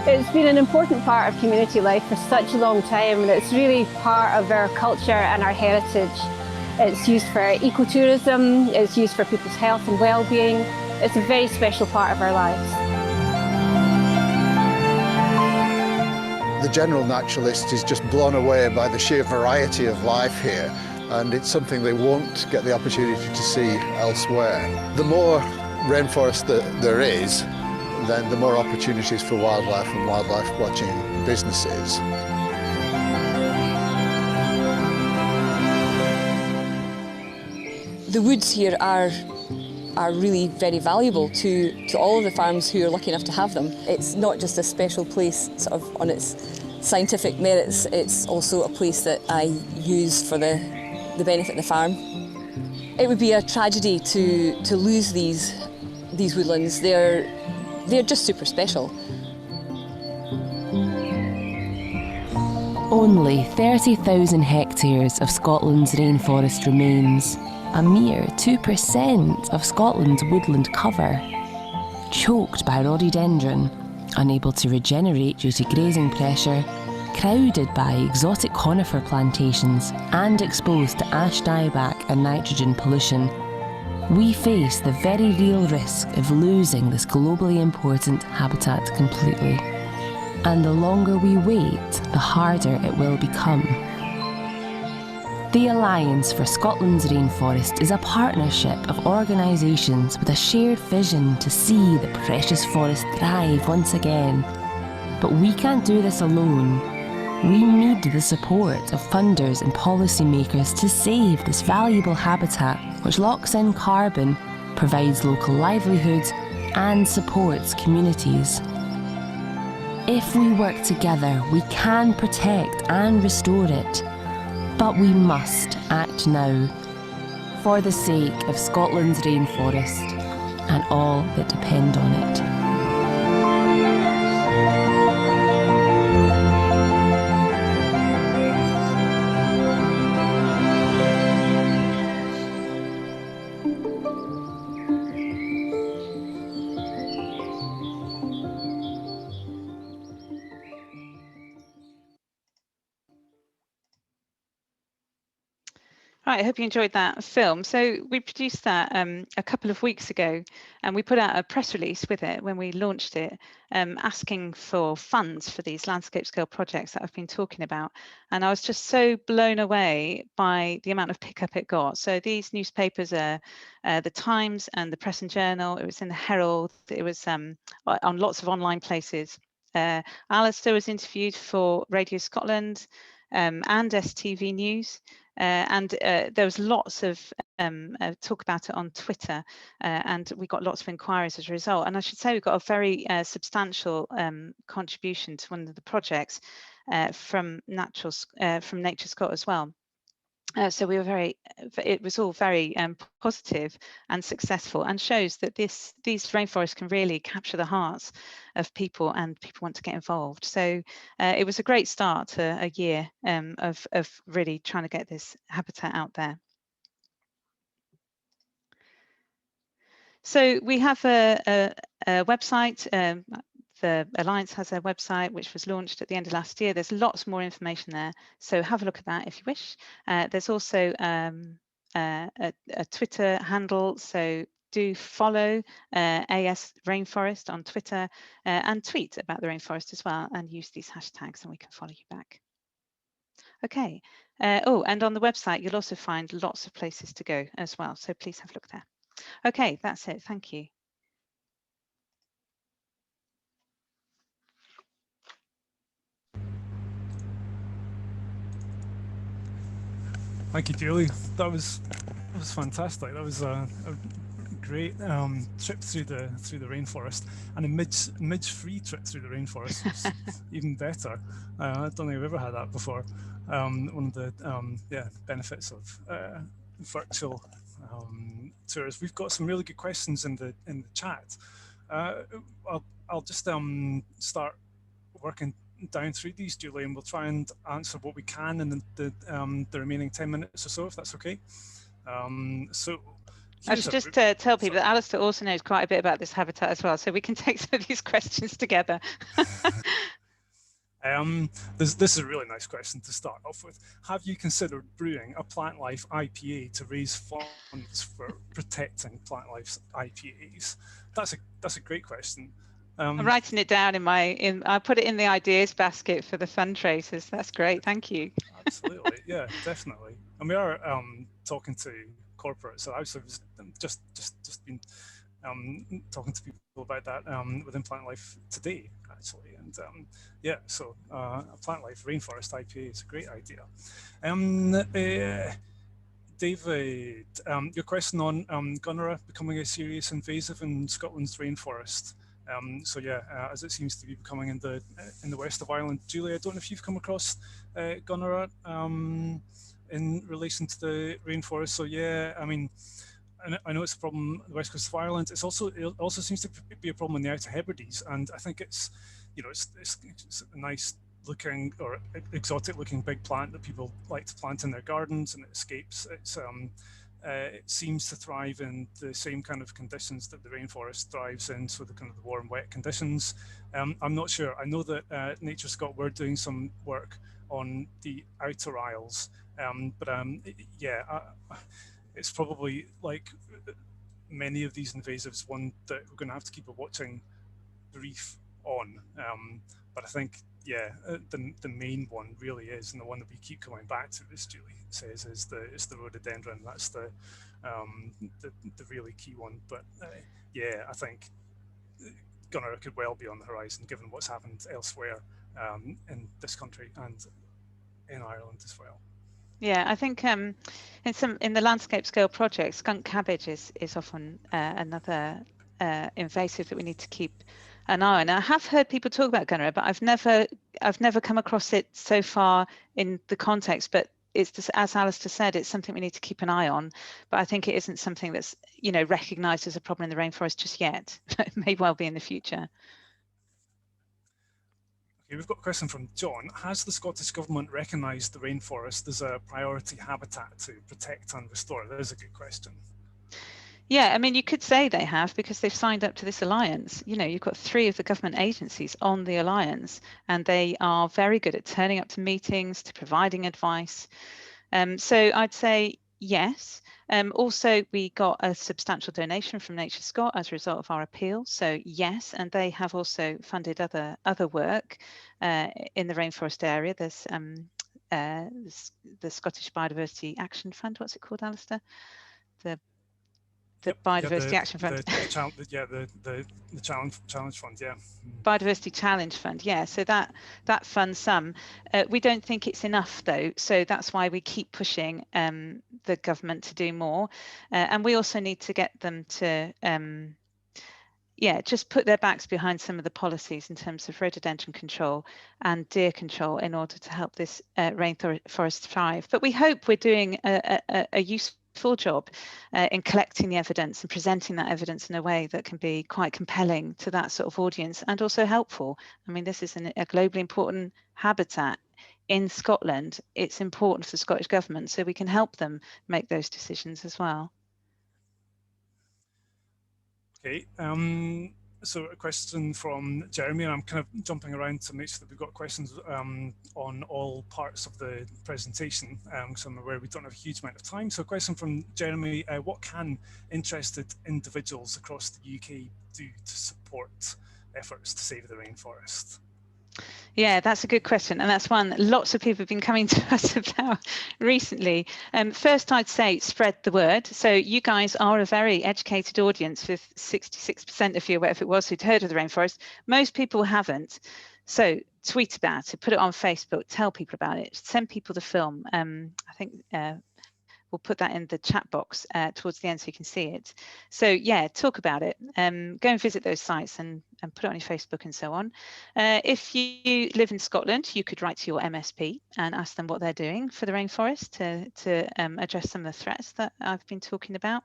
It's been an important part of community life for such a long time, and it's really part of our culture and our heritage. It's used for ecotourism, it's used for people's health and well-being. It's a very special part of our lives. The general naturalist is just blown away by the sheer variety of life here, and it's something they won't get the opportunity to see elsewhere. The more rainforest that there is, then the more opportunities for wildlife and wildlife watching businesses. The woods here are really very valuable to all of the farms who are lucky enough to have them. It's not just a special place sort of on its scientific merits, it's also a place that I use for the benefit of the farm. It would be a tragedy to lose these woodlands. They're just super special. Only 30,000 hectares of Scotland's rainforest remains, a mere 2% of Scotland's woodland cover. Choked by rhododendron, unable to regenerate due to grazing pressure, crowded by exotic conifer plantations and exposed to ash dieback and nitrogen pollution, we face the very real risk of losing this globally important habitat completely. And the longer we wait, the harder it will become. The Alliance for Scotland's Rainforest is a partnership of organisations with a shared vision to see the precious forest thrive once again. But we can't do this alone. We need the support of funders and policymakers to save this valuable habitat, which locks in carbon, provides local livelihoods, and supports communities. If we work together, we can protect and restore it. But we must act now, for the sake of Scotland's rainforest and all that depend on it. Right, I hope you enjoyed that film. So we produced that a couple of weeks ago, and we put out a press release with it when we launched it, asking for funds for these landscape scale projects that I've been talking about. And I was just so blown away by the amount of pickup it got. So these newspapers are the Times and the Press and Journal. It was in the Herald. It was on lots of online places. Alistair was interviewed for Radio Scotland and STV News. And there was lots of talk about it on Twitter, and we got lots of inquiries as a result. And I should say we got a very substantial contribution to one of the projects from Nature Scot as well. So we were it was all very positive and successful, and shows that these rainforests can really capture the hearts of people, and people want to get involved. So it was a great start to a year of really trying to get this habitat out there. So we have a website. The Alliance has a website which was launched at the end of last year. There's lots more information there, so have a look at that if you wish. There's also a Twitter handle, so do follow AS Rainforest on Twitter and tweet about the rainforest as well, and use these hashtags and we can follow you back. Okay, and on the website you'll also find lots of places to go as well, so please have a look there. Okay, that's it, thank you. Thank you, Julie. That was fantastic. That was a great trip through the rainforest, and a midge-free trip through the rainforest was even better. I don't think I've ever had that before. One of the benefits of virtual tours. We've got some really good questions in the chat. I'll just start working down through these, Julie, and we'll try and answer what we can in the remaining 10 minutes or so, if that's okay. So I should just tell people that Alistair also knows quite a bit about this habitat as well, so we can take some of these questions together. This is a really nice question to start off with. Have you considered brewing a Plantlife IPA to raise funds for protecting Plantlife's IPAs? That's a great question. I'm writing it down I put it in the ideas basket for the fundraisers. That's great, thank you. Absolutely, yeah, definitely. And we are talking to corporates. So I've just been talking to people about that within Plantlife today, actually. And yeah, so Plantlife Rainforest IPA is a great idea. David, your question on Gunnera becoming a serious invasive in Scotland's rainforest. So yeah, as it seems to be becoming in the west of Ireland. Julie, I don't know if you've come across Gunnera in relation to the rainforest. So yeah, I mean, I know it's a problem on the west coast of Ireland. It also seems to be a problem in the Outer Hebrides, and I think it's a nice looking or exotic looking big plant that people like to plant in their gardens, and it escapes. It seems to thrive in the same kind of conditions that the rainforest thrives in, so the kind of the warm, wet conditions. I'm not sure. I know that Nature Scot were doing some work on the Outer Isles, but yeah, it's probably, like many of these invasives, one that we're going to have to keep a watching brief on. But I think yeah, the main one really is, and the one that we keep coming back to, as Julie says, is the rhododendron. That's the really key one. But yeah, I think gunner could well be on the horizon, given what's happened elsewhere in this country and in Ireland as well. Yeah, I think in the landscape scale projects, skunk cabbage is often another invasive that we need to keep an eye on. I have heard people talk about gunner, but I've never come across it so far in the context. But it's just, as Alistair said, it's something we need to keep an eye on. But I think it isn't something that's recognised as a problem in the rainforest just yet. It may well be in the future. Okay, we've got a question from John. Has the Scottish Government recognised the rainforest as a priority habitat to protect and restore? That is a good question. Yeah, I mean, you could say they have, because they've signed up to this alliance. You've got 3 of the government agencies on the alliance, and they are very good at turning up to meetings, to providing advice. So I'd say yes. Also, we got a substantial donation from Nature Scott as a result of our appeal. So yes, and they have also funded other work in the rainforest area. There's the Scottish Biodiversity Action Fund. What's it called, Alistair? The Biodiversity Action Fund. The Challenge Fund, yeah. Biodiversity Challenge Fund, yeah. So that funds some. We don't think it's enough though, so that's why we keep pushing the government to do more, and we also need to get them to just put their backs behind some of the policies in terms of rhododendron control and deer control in order to help this rainforest thrive. But we hope we're doing a useful job in collecting the evidence and presenting that evidence in a way that can be quite compelling to that sort of audience, and also helpful. I mean, this is a globally important habitat in Scotland. It's important for the Scottish Government, so we can help them make those decisions as well. Okay, so a question from Jeremy, and I'm kind of jumping around to make sure that we've got questions on all parts of the presentation, because I'm aware we don't have a huge amount of time. So a question from Jeremy, what can interested individuals across the UK do to support efforts to save the rainforest? Yeah, that's a good question, and that's one that lots of people have been coming to us about recently. First, I'd say spread the word. So you guys are a very educated audience, with 66% of you, whatever it was, who'd heard of the rainforest. Most people haven't. So tweet about it, put it on Facebook, tell people about it, send people the film. I think we'll put that in the chat box towards the end so you can see it. So yeah, talk about it. Go and visit those sites and put it on your Facebook and so on. If you live in Scotland, you could write to your MSP and ask them what they're doing for the rainforest to address some of the threats that I've been talking about.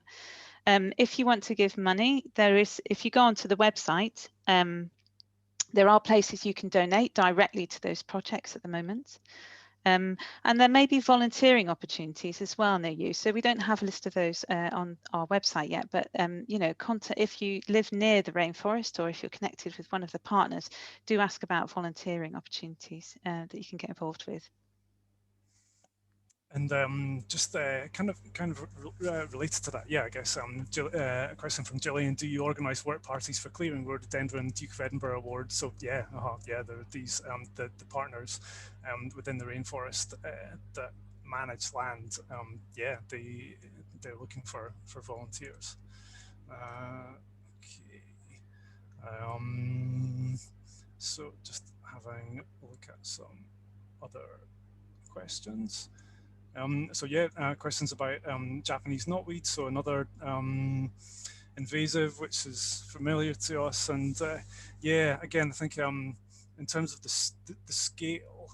If you want to give money, if you go onto the website, there are places you can donate directly to those projects at the moment. And there may be volunteering opportunities as well near you. So we don't have a list of those on our website yet, but if you live near the rainforest, or if you're connected with one of the partners, do ask about volunteering opportunities that you can get involved with. And just kind of related to that, yeah, I guess a question from Gillian: do you organise work parties for clearing rhododendron Duke of Edinburgh Awards? So yeah, there are these the partners within the rainforest that manage land. Yeah, they're looking for volunteers. Okay. So just having a look at some other questions. So yeah, questions about Japanese knotweed, so another invasive which is familiar to us, and yeah, again, I think in terms of the scale,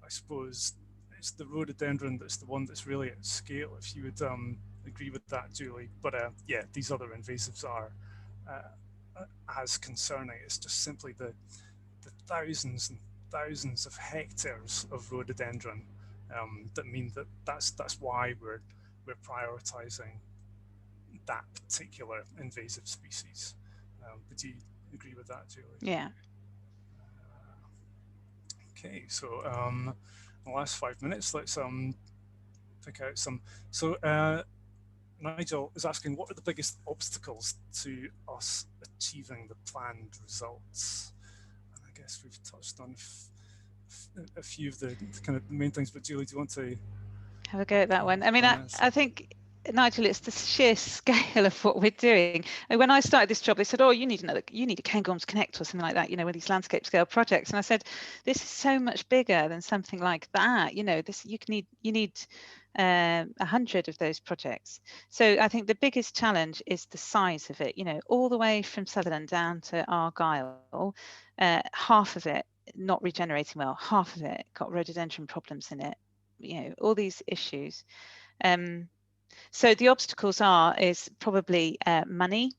I suppose it's the rhododendron that's the one that's really at scale, if you would agree with that, Julie. But yeah, these other invasives are as concerning. It's just simply the thousands and thousands of hectares of rhododendron that mean that's why we're prioritizing that particular invasive species. Would you agree with that, Julie? Yeah. Okay, so in the last 5 minutes, let's pick out some. So Nigel is asking, what are the biggest obstacles to us achieving the planned results? And I guess we've touched on a few of the kind of main things. But Julie, do you want to have a go at that one? I mean, I think, Nigel, it's the sheer scale of what we're doing. And when I started this job, they said, "Oh, you need a Cairngorms Connect or something like that, with these landscape scale projects." And I said, "This is so much bigger than something like that. This you need 100 of those projects." So I think the biggest challenge is the size of it. All the way from Sutherland down to Argyll, half of it not regenerating well, half of it got rhododendron problems in it. All these issues. So the obstacles is probably money.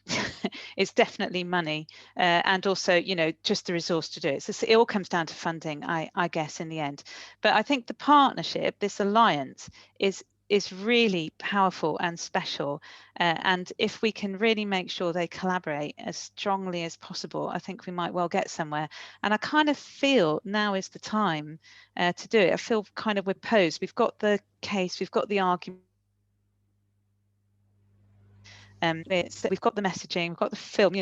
It's definitely money, and also just the resource to do it. So it all comes down to funding, I guess, in the end. But I think the partnership, this alliance, is really powerful and special. And if we can really make sure they collaborate as strongly as possible, I think we might well get somewhere. And I kind of feel now is the time to do it. I feel kind of we're posed. We've got the case, we've got the argument. We've got the messaging, we've got the film.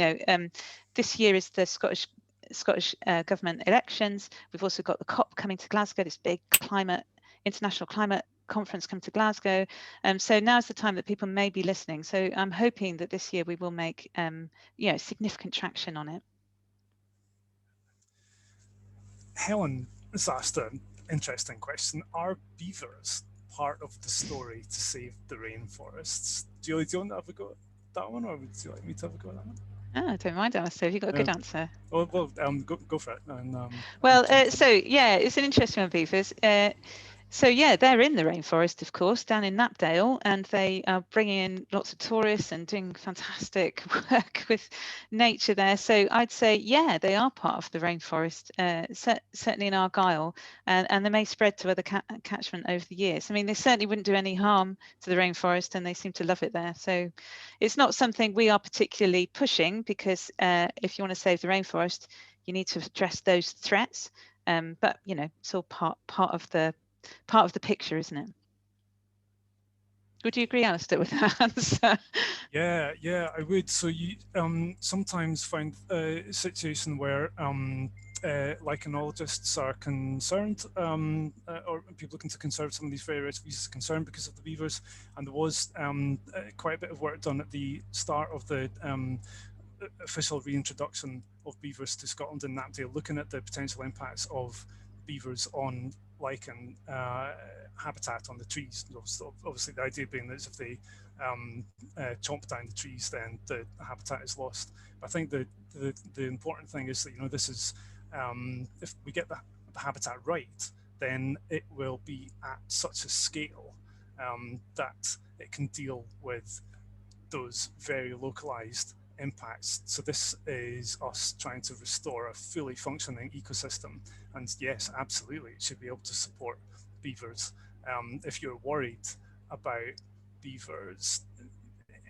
This year is the Scottish government elections. We've also got the COP coming to Glasgow, this big international climate conference coming to Glasgow. So now's the time that people may be listening. So I'm hoping that this year we will make significant traction on it. Helen has asked an interesting question. Are beavers part of the story to save the rainforests? Julie, do you want to have a go at that one, or would you like me to have a go at that one? I don't mind, Alistair. Have you got a good answer? Well, go for it. And, it's an interesting one, beavers. So yeah, they're in the rainforest, of course, down in Knapdale, and they are bringing in lots of tourists and doing fantastic work with nature there. So I'd say, yeah, they are part of the rainforest, certainly in Argyll, and they may spread to other catchment over the years. I mean, they certainly wouldn't do any harm to the rainforest, and they seem to love it there. So it's not something we are particularly pushing, because if you want to save the rainforest, you need to address those threats. But it's all part of the picture, isn't it? Would you agree, Alistair, with that answer? Yeah, I would. So you sometimes find a situation where lichenologists are concerned, or people looking to conserve some of these very rare species are concerned because of the beavers. And there was quite a bit of work done at the start of the official reintroduction of beavers to Scotland in Knapdale, looking at the potential impacts of beavers on lichen habitat on the trees. Obviously, the idea being that if they chomp down the trees, then the habitat is lost. But I think the important thing is that this is if we get the habitat right, then it will be at such a scale that it can deal with those very localized impacts. So this is us trying to restore a fully functioning ecosystem, and yes, absolutely, it should be able to support beavers. If you're worried about beavers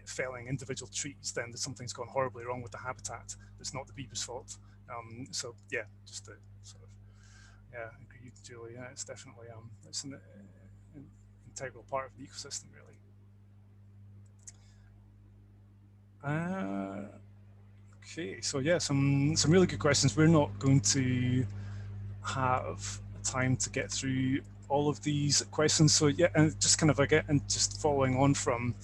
felling individual trees, then something's gone horribly wrong with the habitat. It's not the beaver's fault. So yeah, just to sort of agree with Julie. Yeah, it's definitely it's an integral part of the ecosystem, really. Okay, so yeah, some really good questions. We're not going to have time to get through all of these questions. So yeah, and just kind of and just following on from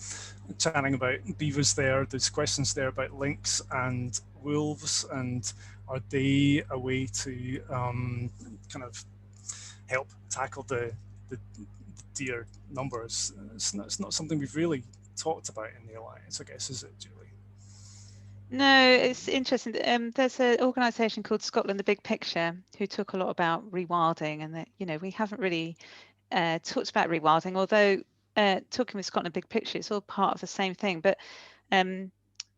chatting about beavers there's questions there about lynx and wolves, and are they a way to kind of help tackle the deer numbers? It's not something we've really talked about in the Alliance, I guess, is it, Julie? No, it's interesting. There's an organisation called Scotland the Big Picture who talk a lot about rewilding, and that we haven't really talked about rewilding, although talking with Scotland Big Picture, it's all part of the same thing. But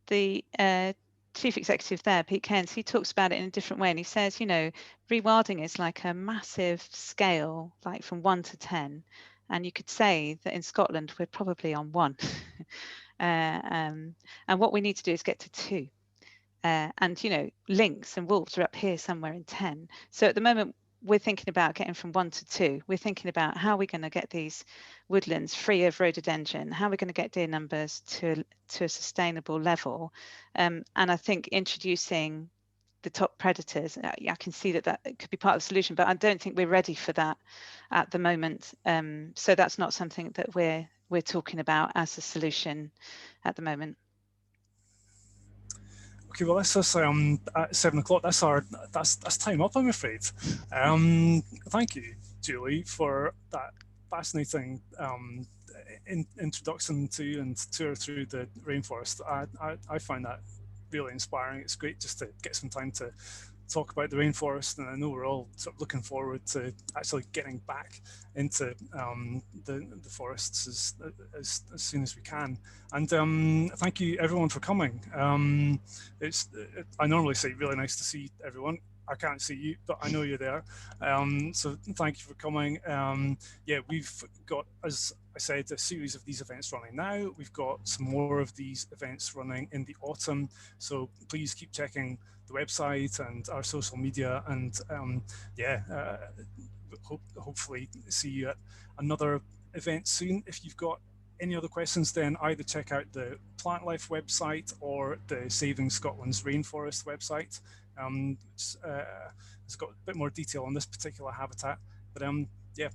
the chief executive there, Pete Keynes, he talks about it in a different way, and he says, rewilding is like a massive scale, like from 1 to 10, and you could say that in Scotland we're probably on 1. And what we need to do is get to 2. And lynx and wolves are up here somewhere in 10. So at the moment we're thinking about getting from 1 to 2. We're thinking about how we're going to get these woodlands free of rhododendron, how we're going to get deer numbers to a sustainable level. And I think introducing the top predators. I can see that could be part of the solution, but I don't think we're ready for that at the moment. So that's not something that we're talking about as a solution at the moment. Okay, well, that's us at 7 o'clock. That's time up, I'm afraid. Thank you, Julie, for that fascinating introduction to and tour through the rainforest. I find that really inspiring. It's great just to get some time to talk about the rainforest, and I know we're all sort of looking forward to actually getting back into the forests as soon as we can. And thank you everyone for coming. I normally say really nice to see everyone. I can't see you, but I know you're there. So thank you for coming. Yeah, we've got, as I said, a series of these events running now. We've got some more of these events running in the autumn. So please keep checking the website and our social media, and hopefully see you at another event soon. If you've got any other questions, then either check out the Plantlife website or the Saving Scotland's Rainforest website. It's got a bit more detail on this particular habitat. But yeah,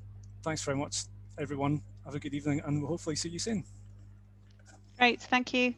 thanks very much, everyone. Have a good evening, and we'll hopefully see you soon. Great, thank you.